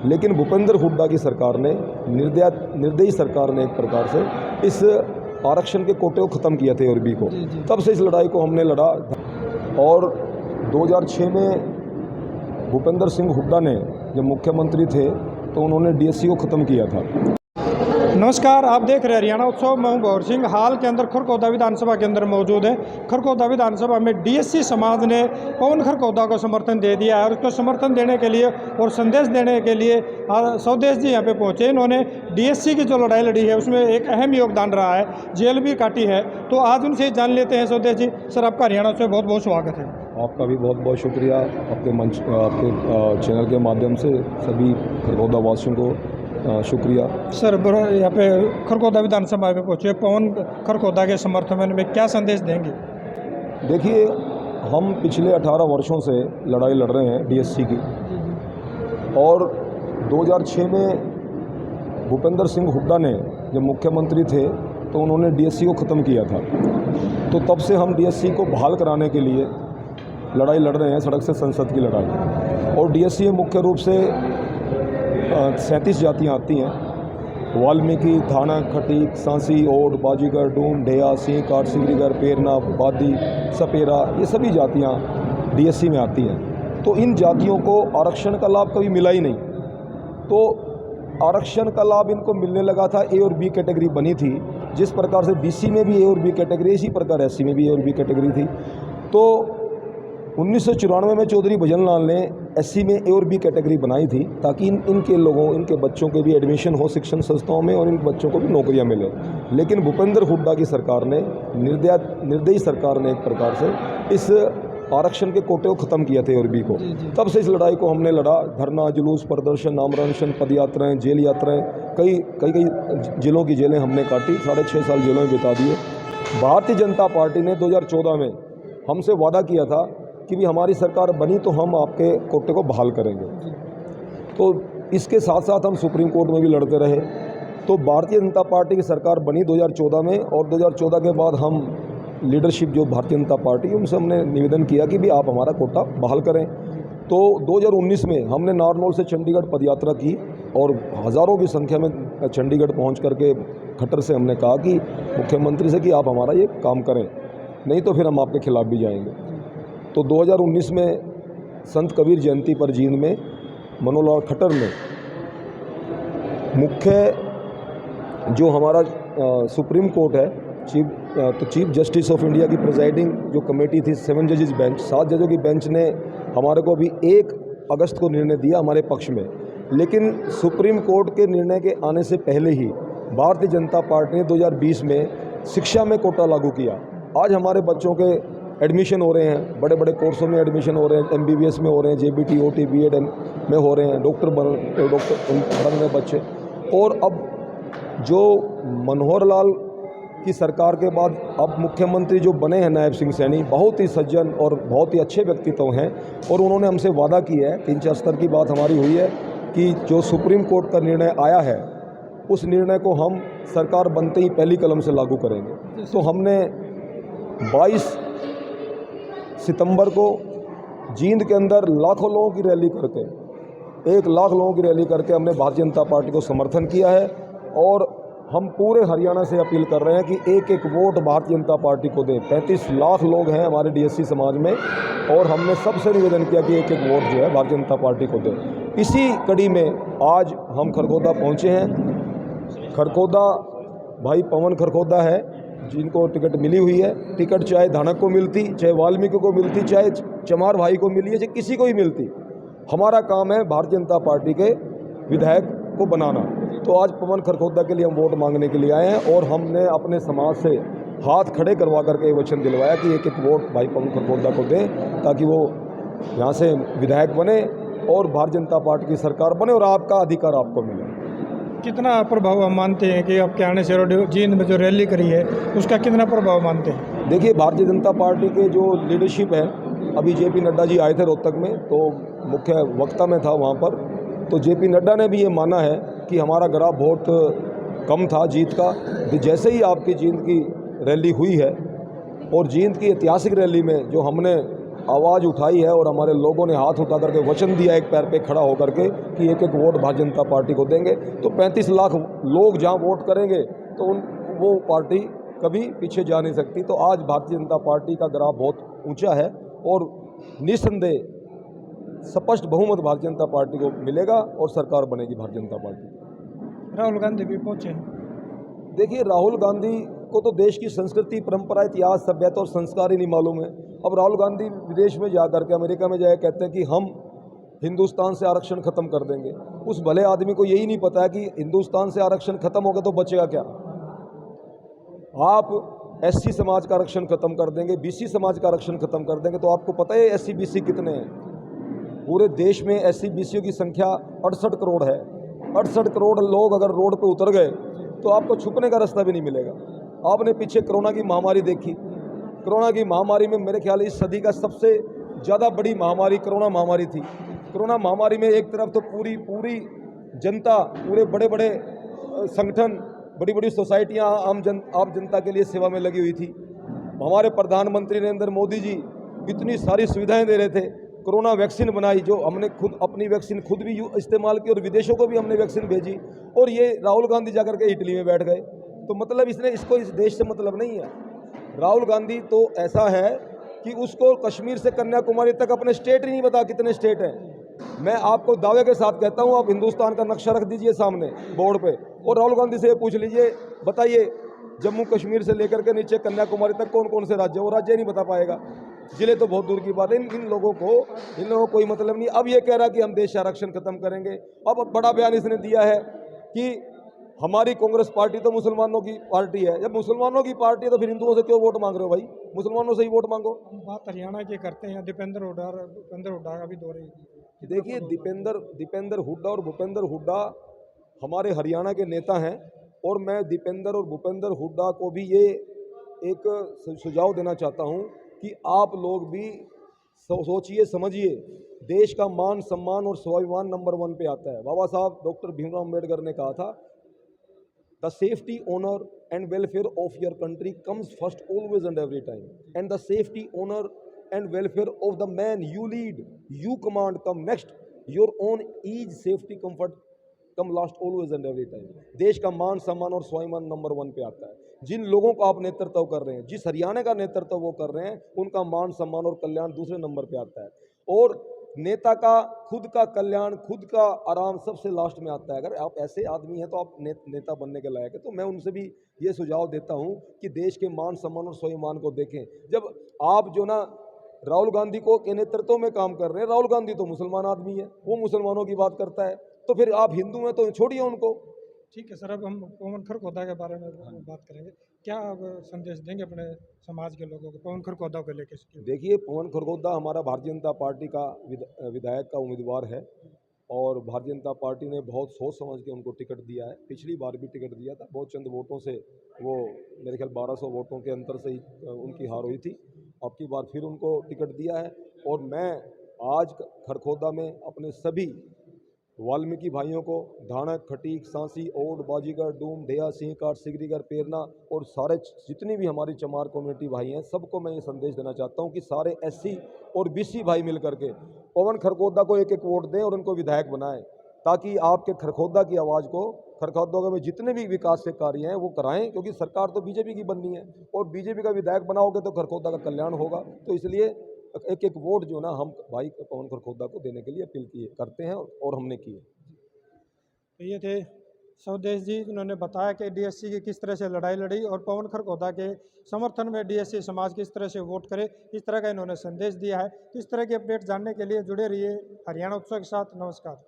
लेकिन भूपेंद्र हुड्डा की सरकार ने, निर्दयी सरकार ने एक प्रकार से इस आरक्षण के कोटे को ख़त्म किया था AORB को। तब से इस लड़ाई को हमने लड़ा और 2006 में भूपेंद्र सिंह हुड्डा ने जब मुख्यमंत्री थे तो उन्होंने DSC को ख़त्म किया था। नमस्कार, आप देख रहे हैं हरियाणा उत्सव। मैं हूं गौर सिंह। हाल के अंदर खरखौदा विधानसभा के अंदर मौजूद है। खरखौदा विधानसभा में DSC समाज ने पवन खरखौदा को समर्थन दे दिया है और उसको समर्थन देने के लिए और संदेश देने के लिए स्वदेश जी यहाँ पे पहुँचे। इन्होंने DSC की जो लड़ाई लड़ी है उसमें एक अहम योगदान रहा है, जेल भी काटी है। तो आज उनसे जान लेते हैं। स्वदेश जी, सर आपका हरियाणा उत्सव बहुत बहुत स्वागत है। आपका भी बहुत बहुत शुक्रिया। आपके मंच, आपके चैनल के माध्यम से सभी खरखौदा वासियों को शुक्रिया। सर, यहाँ पे खरखौदा विधानसभा में पहुँचे, पवन खरखौदा के समर्थन में क्या संदेश देंगे? देखिए, हम पिछले 18 वर्षों से लड़ाई लड़ रहे हैं DSC की और 2006 में भूपेंद्र सिंह हुड्डा ने जब मुख्यमंत्री थे तो उन्होंने DSC को ख़त्म किया था। तो तब से हम DSC को बहाल कराने के लिए लड़ाई लड़ रहे हैं, सड़क से संसद की लड़ाई। और DSC में मुख्य रूप से 37 जातियाँ आती हैं। वाल्मीकि, थाना, खटीक, सांसी, ओड, बाजीगर, डूम, ढेया, सिंह, काट, सिगरीगर, पेरना, बादी, सपेरा, ये सभी जातियाँ DSC में आती हैं। तो इन जातियों को आरक्षण का लाभ कभी मिला ही नहीं। तो आरक्षण का लाभ इनको मिलने लगा था। A और B कैटेगरी बनी थी। जिस प्रकार से BC में भी A और B कैटेगरी, इसी प्रकार SC में भी A और B कैटेगरी थी। तो 1994 में चौधरी भजन लाल ने SC में A और B कैटेगरी बनाई थी ताकि इनके लोगों, इनके बच्चों के भी एडमिशन हो शिक्षण संस्थाओं में और इन बच्चों को भी नौकरियां मिले। लेकिन भूपेंद्र हुड्डा की सरकार ने, निर्दयी सरकार ने एक प्रकार से इस आरक्षण के कोटे को ख़त्म किया था AORB को। तब से इस लड़ाई को हमने लड़ा। धरना, जुलूस, प्रदर्शन, आमरण, पद यात्राएँ, जेल यात्राएँ, कई जिलों की जेलें हमने काटी। 6.5 साल जेलों में बिता दिए। भारतीय जनता पार्टी ने 2014 में हमसे वादा किया था कि भी हमारी सरकार बनी तो हम आपके कोटे को बहाल करेंगे। तो इसके साथ साथ हम सुप्रीम कोर्ट में भी लड़ते रहे। तो भारतीय जनता पार्टी की सरकार बनी 2014 में और 2014 के बाद हम लीडरशिप जो भारतीय जनता पार्टी, उनसे हमने निवेदन किया कि भी आप हमारा कोटा बहाल करें। तो 2019 में हमने नारनौल से चंडीगढ़ पदयात्रा की और हज़ारों की संख्या में चंडीगढ़ पहुंच करके खट्टर से हमने कहा कि मुख्यमंत्री से कि आप हमारा ये काम करें, नहीं तो फिर हम आपके खिलाफ भी जाएंगे। तो 2019 में संत कबीर जयंती पर जींद में मनोहर लाल खट्टर ने मुख्य जो हमारा सुप्रीम कोर्ट है, चीफ जस्टिस ऑफ इंडिया की प्रिजाइडिंग जो कमेटी थी, 7 जजेस बेंच, 7 जजों की बेंच ने हमारे को अभी 1 अगस्त को निर्णय दिया हमारे पक्ष में। लेकिन सुप्रीम कोर्ट के निर्णय के आने से पहले ही भारतीय जनता पार्टी ने 2020 में शिक्षा में कोटा लागू किया। आज हमारे बच्चों के एडमिशन हो रहे हैं, बड़े बड़े कोर्सों में एडमिशन हो रहे हैं, MBBS में हो रहे हैं, JBT, OT, B.Ed में हो रहे हैं, डॉक्टर बन रहे बच्चे। और अब जो मनोहर लाल की सरकार के बाद अब मुख्यमंत्री जो बने हैं नायब सिंह सैनी, बहुत ही सज्जन और बहुत ही अच्छे व्यक्तित्व हैं। और उन्होंने हमसे वादा किया है, 3-4 स्तर की बात हमारी हुई है कि जो सुप्रीम कोर्ट का निर्णय आया है उस निर्णय को हम सरकार बनते ही पहली कलम से लागू करेंगे। तो हमने 22 सितंबर को जींद के अंदर लाखों लोगों की रैली करके, 1 लाख लोगों की रैली करके हमने भारतीय जनता पार्टी को समर्थन किया है। और हम पूरे हरियाणा से अपील कर रहे हैं कि 1-1 वोट भारतीय जनता पार्टी को दें। 35 लाख लोग हैं हमारे DSC समाज में और हमने सबसे निवेदन किया कि 1-1 वोट जो है भारतीय जनता पार्टी को दें। इसी कड़ी में आज हम खरखौदा पहुँचे हैं। खरखौदा भाई पवन खरखौदा है जिनको टिकट मिली हुई है। टिकट चाहे धानक को मिलती, चाहे वाल्मीकि को मिलती, चाहे चमार भाई को मिली है, चाहे किसी को ही मिलती, हमारा काम है भारतीय जनता पार्टी के विधायक को बनाना। तो आज पवन खरखौदा के लिए हम वोट मांगने के लिए आए हैं और हमने अपने समाज से हाथ खड़े करवा करके वचन दिलवाया कि 1-1 वोट भाई पवन खरखौदा को दें ताकि वो यहाँ से विधायक बने और भारतीय जनता पार्टी की सरकार बने और आपका अधिकार आपको मिले। कितना प्रभाव आप मानते हैं कि आपके आने से जींद में जो रैली करी है उसका कितना प्रभाव मानते हैं? देखिए, भारतीय जनता पार्टी के जो लीडरशिप है, अभी JP नड्डा जी आए थे रोहतक में, तो मुख्य वक्ता में था वहाँ पर। तो JP नड्डा ने भी ये माना है कि हमारा ग्राफ बहुत कम था जीत का। तो जैसे ही आपकी जींद की रैली हुई है और जींद की ऐतिहासिक रैली में जो हमने आवाज़ उठाई है और हमारे लोगों ने हाथ उठा करके वचन दिया एक पैर पे खड़ा होकर के कि एक एक वोट भारतीय जनता पार्टी को देंगे, तो 35 लाख लोग जहां वोट करेंगे तो वो पार्टी कभी पीछे जा नहीं सकती। तो आज भारतीय जनता पार्टी का ग्राफ बहुत ऊंचा है और निस्संदेह स्पष्ट बहुमत भारतीय जनता पार्टी को मिलेगा और सरकार बनेगी भारतीय जनता पार्टी। राहुल गांधी भी पहुंचे। देखिए, राहुल गांधी को तो देश की संस्कृति, परंपरा, इतिहास, सभ्यता और संस्कार ही नहीं मालूम है। अब राहुल गांधी विदेश में जा करके, अमेरिका में जाकर कहते हैं कि हम हिंदुस्तान से आरक्षण खत्म कर देंगे। उस भले आदमी को यही नहीं पता है कि हिंदुस्तान से आरक्षण खत्म हो गया तो बचेगा क्या। आप एससी समाज का आरक्षण खत्म कर देंगे, बीसी समाज का आरक्षण खत्म कर देंगे, तो आपको पता है एससी बीसी कितने हैं? पूरे देश में एससी बीसीओ की संख्या 68 करोड़ है। 68 करोड़ लोग अगर रोड पे उतर गए तो आपको छुपने का रास्ता भी नहीं मिलेगा। आपने पीछे कोरोना की महामारी देखी। कोरोना की महामारी में मेरे ख्याल इस सदी का सबसे ज़्यादा बड़ी महामारी कोरोना महामारी थी। कोरोना महामारी में एक तरफ तो पूरी जनता, पूरे बड़े बड़े संगठन, बड़ी बड़ी सोसाइटियाँ आम जनता के लिए सेवा में लगी हुई थी। हमारे प्रधानमंत्री नरेंद्र मोदी जी इतनी सारी सुविधाएं दे रहे थे। कोरोना वैक्सीन बनाई, जो हमने खुद अपनी वैक्सीन खुद भी इस्तेमाल की और विदेशों को भी हमने वैक्सीन भेजी। और ये राहुल गांधी जाकर के इटली में बैठ गए, तो मतलब इसको इस देश से मतलब नहीं है। राहुल गांधी तो ऐसा है कि उसको कश्मीर से कन्याकुमारी तक अपने स्टेट ही नहीं पता कितने स्टेट हैं। मैं आपको दावे के साथ कहता हूं, आप हिंदुस्तान का नक्शा रख दीजिए सामने बोर्ड पे और राहुल गांधी से पूछ लीजिए, बताइए जम्मू कश्मीर से लेकर के नीचे कन्याकुमारी तक कौन कौन से राज्य, वो राज्य नहीं बता पाएगा। जिले तो बहुत दूर की बात है। इन लोगों को कोई मतलब नहीं। अब ये कह रहा कि हम देश आरक्षण खत्म करेंगे। अब बड़ा बयान इसने दिया है कि हमारी कांग्रेस पार्टी तो मुसलमानों की पार्टी है। जब मुसलमानों की पार्टी है तो फिर हिंदुओं से क्यों वोट मांग रहे हो भाई? मुसलमानों से ही वोट मांगो। बात हरियाणा की करते हैं, दीपेंद्र हुड्डा का भी दो रही। देखिए, दीपेंद्र हुड्डा और भूपेंद्र हुड्डा हमारे हरियाणा के नेता हैं और मैं दीपेंद्र और भूपेंद्र हुड्डा को भी ये एक सुझाव देना चाहता हूं कि आप लोग भी सोचिए, समझिए। देश का मान सम्मान और स्वाभिमान नंबर 1 पे आता है। बाबा साहब डॉक्टर भीमराव अम्बेडकर ने कहा था, the safety, honour and welfare of your country comes first always and every time, and the safety, honour and welfare of the men you lead, you command come next, your own ease safety comfort come last always and every time. देश का मान सम्मान और स्वाभिमान number 1 पे आता है। जिन लोगों का आप नेतृत्व कर रहे हैं, जिस हरियाणा का नेतृत्व वो कर रहे हैं, उनका मान सम्मान और कल्याण दूसरे नंबर पे आता है। और नेता का खुद का कल्याण, खुद का आराम सबसे लास्ट में आता है। अगर आप ऐसे आदमी हैं तो आप नेता बनने के लायक है। तो मैं उनसे भी ये सुझाव देता हूं कि देश के मान सम्मान और स्वाभिमान को देखें। जब आप जो ना राहुल गांधी को के नेतृत्व में काम कर रहे हैं, राहुल गांधी तो मुसलमान आदमी है, वो मुसलमानों की बात करता है, तो फिर आप हिंदू हैं तो छोड़िए उनको। ठीक है सर, अब हम पवन खरखोदा के बारे में बात करेंगे। क्या आप संदेश देंगे अपने समाज के लोगों को पवन खरखोदा को लेकर? देखिए, पवन खरखोदा हमारा भारतीय जनता पार्टी का विधायक का उम्मीदवार है और भारतीय जनता पार्टी ने बहुत सोच समझ के उनको टिकट दिया है। पिछली बार भी टिकट दिया था, बहुत चंद वोटों से, वो मेरे ख्याल 1200 वोटों के अंतर से ही उनकी हार हुई थी। अब की बार फिर उनको टिकट दिया है और मैं आज खरखोदा में अपने सभी वाल्मीकि भाइयों को, धानक, खटीक, सांसी, ओड, बाजीगर, डूम, ढेया, सिंहकाट, सिगरीगर, पेरना और सारे जितनी भी हमारी चमार कम्युनिटी भाई हैं, सबको मैं ये संदेश देना चाहता हूं कि सारे एससी और बीसी भाई मिल करके पवन खरखोदा को एक एक वोट दें और उनको विधायक बनाएं, ताकि आपके खरखोदा की आवाज़ को, खरखोदा में जितने भी विकास के कार्य हैं वो कराएं, क्योंकि सरकार तो बीजेपी की बननी है और बीजेपी का विधायक बनाओगे तो खरखोदा का कल्याण होगा। तो इसलिए एक एक वोट जो ना हम भाई पवन खरखोदा को देने के लिए अपील करते हैं और हमने की है। तो ये थे स्वदेश जी, जिन्होंने बताया कि डीएससी की किस तरह से लड़ाई लड़ी और पवन खरखोदा के समर्थन में डीएससी समाज किस तरह से वोट करे, इस तरह का इन्होंने संदेश दिया है। इस तरह के अपडेट जानने के लिए जुड़े रहिए हरियाणा उत्सव के साथ। नमस्कार।